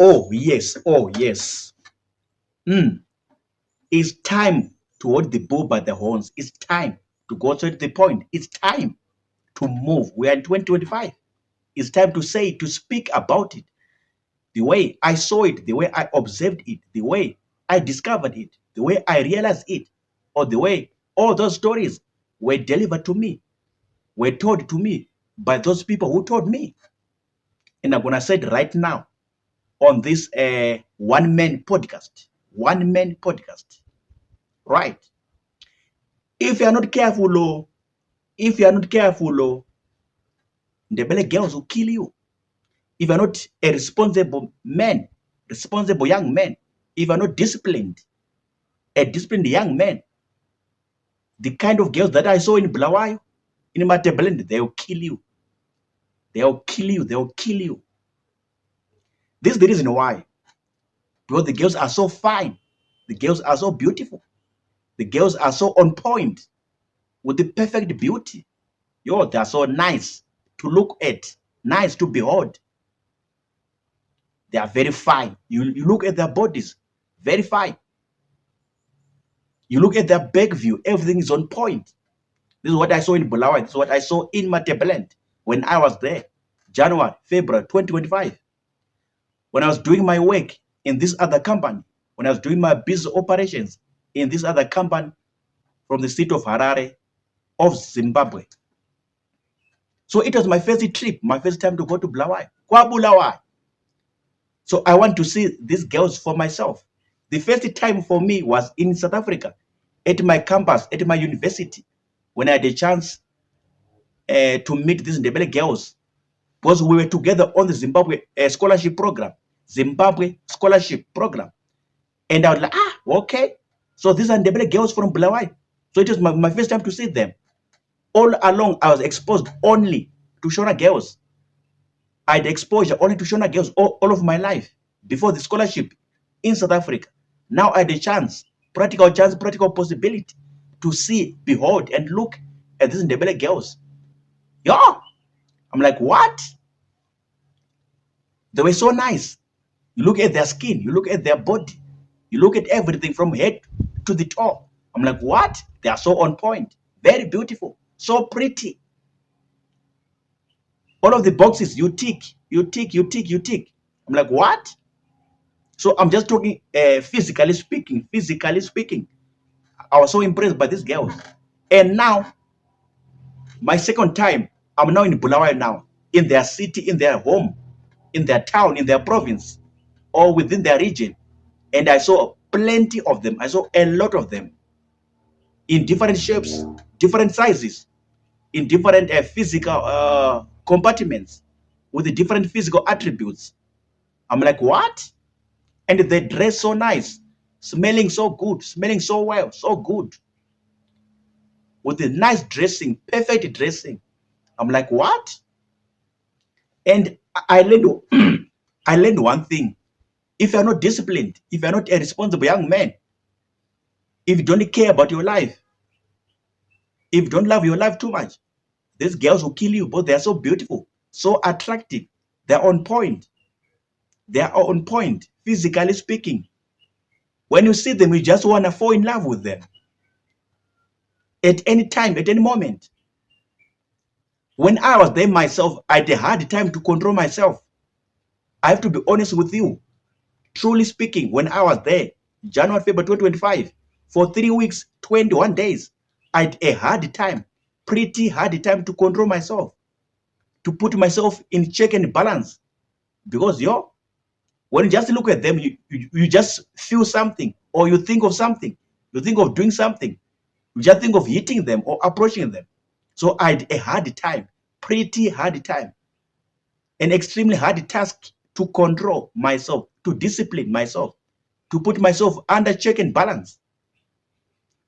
Oh, yes. Oh, yes. Mm. It's time to hold the bull by the horns. It's time to go straight to the point. It's time to move. We are in 2025. It's time to say, to speak about it. The way I saw it, the way I observed it, the way I discovered it, the way I realized it, or the way all those stories were delivered to me, were told to me by those people who told me. And I'm going to say it right now on this one-man podcast. One-man podcast. Right. If you are not careful, if you are not careful, the belly girls will kill you. If you are not a responsible man, responsible young man, if you are not disciplined, a disciplined young man, the kind of girls that I saw in Bulawayo, in Matebelend, they will kill you. They will kill you. They will kill you. This is the reason why. Because the girls are so fine. The girls are so beautiful. The girls are so on point with the perfect beauty. Yo, they are so nice to look at, nice to behold. They are very fine. You look at their bodies, very fine. You look at their back view, everything is on point. This is what I saw in Bulawayo. This is what I saw in Matebelend when I was there, January, February 2025. When I was doing my work in this other company, when I was doing my business operations in this other company from the state of Harare of Zimbabwe. So it was my first trip, my first time to go to Bulawayo. Kwa Bulawayo. So I want to see these girls for myself. The first time for me was in South Africa, at my campus, at my university, when I had a chance to meet these Ndebele girls, because we were together on the Zimbabwe scholarship program, Zimbabwe scholarship program. And I was like, okay. So these are Ndebele girls from Bulawayo. So it was my first time to see them. All along, I was exposed only to Shona girls. I had exposure only to Shona girls all of my life before the scholarship in South Africa. Now I had a chance, practical possibility to see, behold, and look at these Ndebele girls. Yeah. I'm like, what? They were so nice. You look at their skin, you look at their body, you look at everything from head to the toe. I'm like, what? They are so on point, very beautiful, so pretty. All of the boxes you tick, you tick, you tick, you tick. I'm like, what? So I'm just talking physically speaking. Physically speaking, I was so impressed by these girls. And now, my second time, I'm now in Bulawayo now, in their city, in their home, in their town, in their province, or within their region. And I saw plenty of them. I saw a lot of them in different shapes, different sizes, in different physical compartments, with the different physical attributes. I'm like, what? And they dress so nice, smelling so good, smelling so well, so good, with the nice dressing, perfect dressing. I'm like, what? And I learned, I learned one thing. If you're not disciplined, if you're not a responsible young man, if you don't care about your life, if you don't love your life too much, these girls will kill you. But they are so beautiful, so attractive. They're on point. They are on point, physically speaking. When you see them, you just want to fall in love with them. At any time, at any moment. When I was there myself, I had a hard time to control myself. I have to be honest with you. Truly speaking, when I was there, January, February 2025, for 3 weeks, 21 days, I had a hard time, pretty hard time to control myself, to put myself in check and balance. Because when you just look at them, you just feel something, or you think of something, you think of doing something, you just think of hitting them or approaching them. So I had a hard time, pretty hard time, an extremely hard task to control myself, to discipline myself, to put myself under check and balance.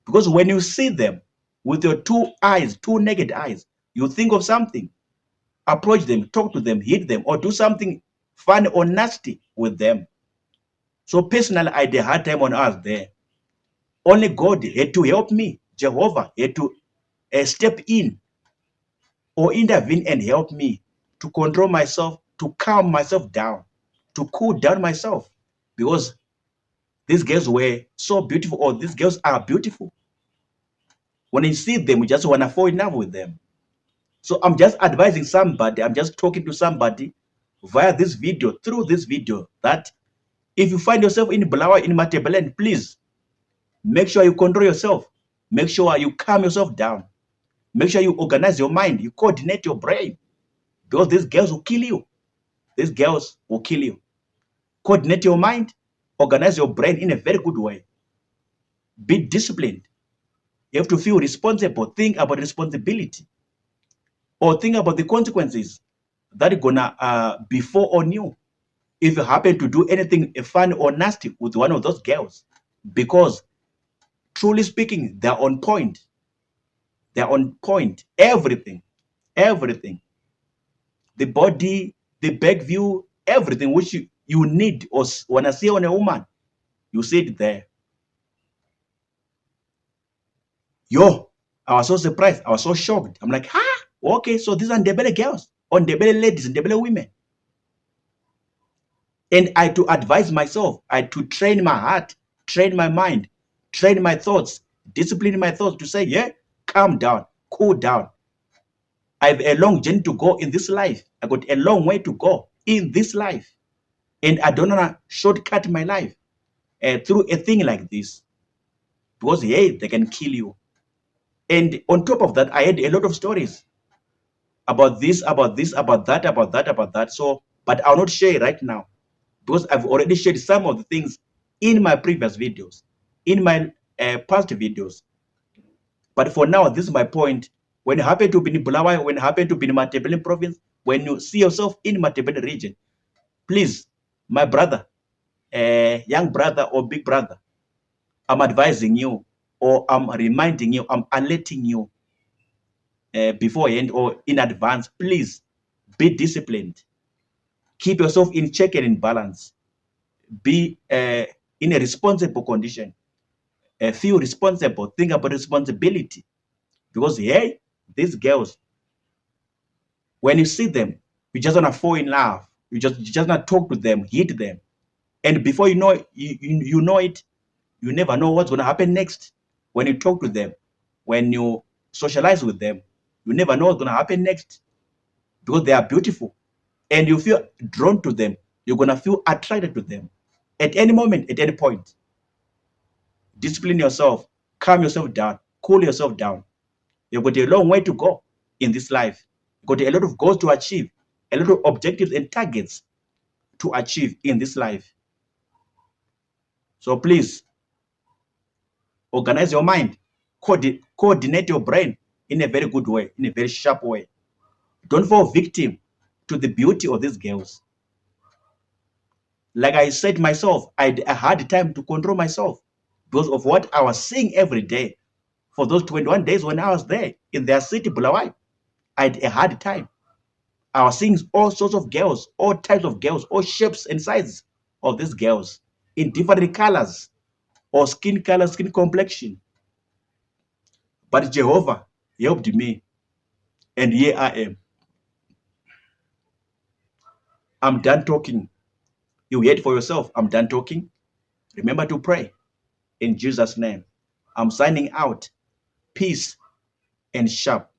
Because when you see them with your two eyes, two naked eyes, you think of something, approach them, talk to them, hit them, or do something funny or nasty with them. So personally, I had a hard time when I was there. Only God had to help me. Jehovah had to step in or intervene and help me to control myself, to calm myself down, to cool down myself, because these girls were so beautiful, or these girls are beautiful. When you see them, you just want to fall in love with them. So I'm just advising somebody, I'm just talking to somebody via this video, through this video, that if you find yourself in Bulawayo, in Matabeleland, please make sure you control yourself. Make sure you calm yourself down. Make sure you organize your mind, you coordinate your brain, because these girls will kill you. These girls will kill you. Coordinate your mind, organize your brain in a very good way. Be disciplined. You have to feel responsible. Think about responsibility, or think about the consequences that are gonna befall on you if you happen to do anything fun or nasty with one of those girls. Because truly speaking, they're on point. They're on point. Everything, everything, the body, the back view, everything which you need or wanna see on a woman, you see it there. Yo, I was so surprised. I was so shocked. I'm like, huh? Okay, so these are Ndebele girls, or Ndebele ladies, Ndebele women. And I had to advise myself. I had to train my heart, train my mind, train my thoughts, discipline my thoughts to say, yeah, calm down, cool down. I have a long journey to go in this life. I got a long way to go in this life. And I don't want to shortcut my life through a thing like this. Because, hey, they can kill you. And on top of that, I had a lot of stories about this, about this, about that, about that, about that. So, but I'll not share right now, because I've already shared some of the things in my previous videos, in my past videos. But for now, this is my point. When you happen to be in Bulawayo, when you happen to be in Matabeleland province, when you see yourself in Matabeleland region, please, my brother, young brother or big brother, I'm advising you, or I'm reminding you, I'm alerting you beforehand or in advance. Please be disciplined. Keep yourself in check and in balance. Be in a responsible condition. Feel responsible. Think about responsibility. Because, hey, these girls, when you see them, you just want to fall in love. You just want to talk to them, hit them. And before you know it, you know it, you never know what's going to happen next. When you talk to them, when you socialize with them, you never know what's going to happen next. Because they are beautiful. And you feel drawn to them. You're going to feel attracted to them at any moment, at any point. Discipline yourself, calm yourself down, cool yourself down. You've got a long way to go in this life. You've got a lot of goals to achieve, a lot of objectives and targets to achieve in this life. So please, organize your mind, coordinate your brain in a very good way, in a very sharp way. Don't fall victim to the beauty of these girls. Like I said myself, I had time to control myself because of what I was seeing every day. For those 21 days when I was there in their city, Bulawayo, I had a hard time. I was seeing all sorts of girls, all types of girls, all shapes and sizes of these girls in different colors or skin color, skin complexion. But Jehovah helped me, and here I am. I'm done talking. You heard for yourself. I'm done talking. Remember to pray. In Jesus' name, I'm signing out. Peace and sharp.